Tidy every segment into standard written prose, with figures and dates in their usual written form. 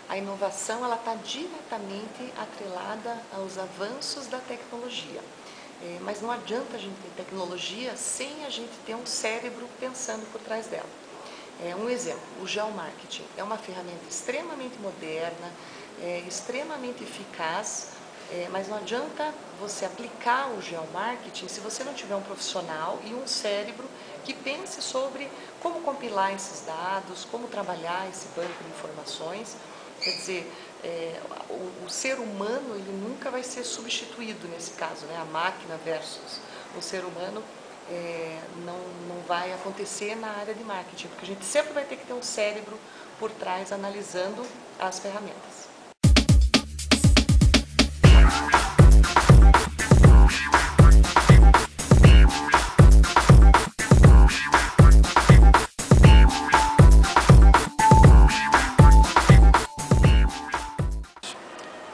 A inovação está diretamente atrelada aos avanços da tecnologia. Mas não adianta a gente ter tecnologia sem a gente ter um cérebro pensando por trás dela. Um exemplo, o geomarketing é uma ferramenta extremamente moderna, extremamente eficaz, mas não adianta você aplicar o geomarketing se você não tiver um profissional e um cérebro que pense sobre como compilar esses dados, como trabalhar esse banco de informações. Quer dizer, o ser humano ele nunca vai ser substituído nesse caso, né? A máquina versus o ser humano não vai acontecer na área de marketing, porque a gente sempre vai ter que ter um cérebro por trás analisando as ferramentas.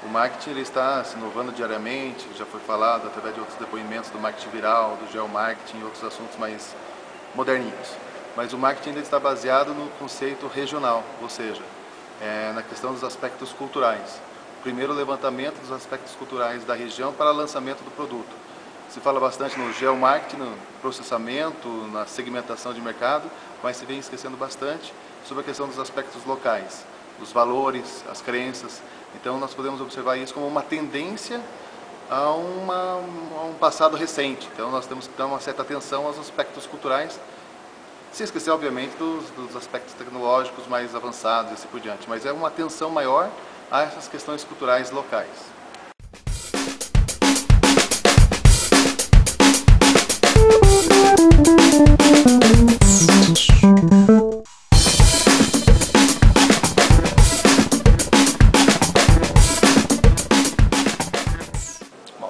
O marketing ele está se inovando diariamente, já foi falado através de outros depoimentos do marketing viral, do geomarketing e outros assuntos mais moderninhos. Mas o marketing ainda está baseado no conceito regional, ou seja, na questão dos aspectos culturais. Primeiro, o levantamento dos aspectos culturais da região para lançamento do produto. Se fala bastante no geomarketing, no processamento, na segmentação de mercado, mas se vem esquecendo bastante sobre a questão dos aspectos locais, os valores, as crenças. Então nós podemos observar isso como uma tendência a um passado recente. Então nós temos que dar uma certa atenção aos aspectos culturais, sem esquecer obviamente dos aspectos tecnológicos mais avançados e assim por diante. Mas é uma atenção maior a essas questões culturais locais.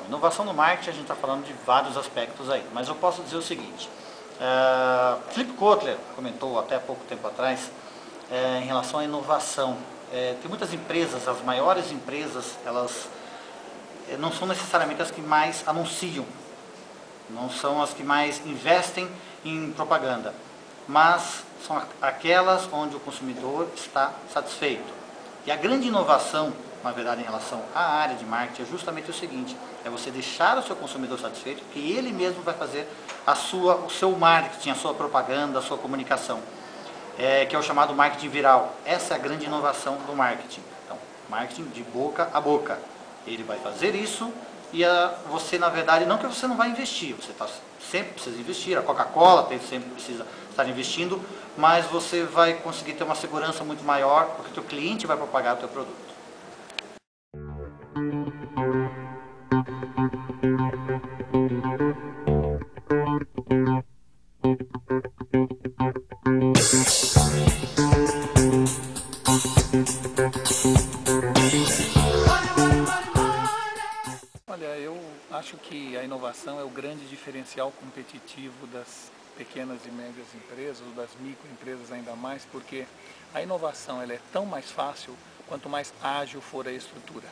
Inovação no marketing, a gente está falando de vários aspectos aí, mas eu posso dizer o seguinte, Philip Kotler comentou até pouco tempo atrás em relação à inovação. Tem muitas empresas, as maiores empresas, elas não são necessariamente as que mais anunciam, não são as que mais investem em propaganda, mas são aquelas onde o consumidor está satisfeito. E a grande inovação, na verdade, em relação à área de marketing, é justamente o seguinte, é você deixar o seu consumidor satisfeito, que ele mesmo vai fazer o seu marketing, a sua propaganda, a sua comunicação, que é o chamado marketing viral. Essa é a grande inovação do marketing. Então, marketing de boca a boca. Ele vai fazer isso e você, na verdade, não que você não vai investir, você sempre precisa investir, a Coca-Cola sempre precisa estar investindo, mas você vai conseguir ter uma segurança muito maior, porque o teu cliente vai propagar o teu produto. Olha, eu acho que a inovação é o grande diferencial competitivo das pequenas e médias empresas, ou das microempresas ainda mais, porque a inovação ela é tão mais fácil quanto mais ágil for a estrutura.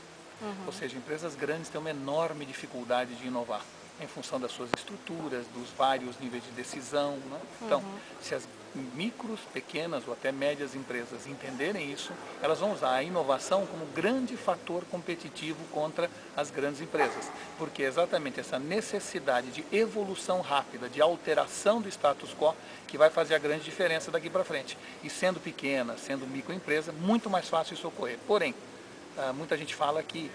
Ou seja, empresas grandes têm uma enorme dificuldade de inovar, em função das suas estruturas, dos vários níveis de decisão, né? Então, se as micros, pequenas ou até médias empresas entenderem isso, elas vão usar a inovação como grande fator competitivo contra as grandes empresas, porque é exatamente essa necessidade de evolução rápida, de alteração do status quo, que vai fazer a grande diferença daqui para frente. E sendo pequena, sendo microempresa, muito mais fácil isso ocorrer. Porém, muita gente fala que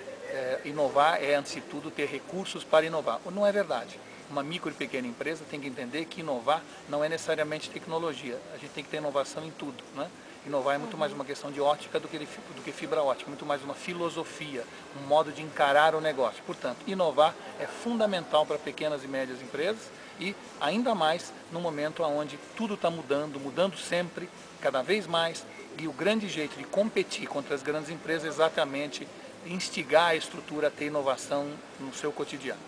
inovar é, antes de tudo, ter recursos para inovar. Não é verdade. Uma micro e pequena empresa tem que entender que inovar não é necessariamente tecnologia. A gente tem que ter inovação em tudo, né? Inovar é muito mais uma questão de ótica do que fibra ótica, muito mais uma filosofia, um modo de encarar o negócio. Portanto, inovar é fundamental para pequenas e médias empresas e ainda mais no momento onde tudo está mudando sempre, cada vez mais, e o grande jeito de competir contra as grandes empresas é exatamente instigar a estrutura a ter inovação no seu cotidiano.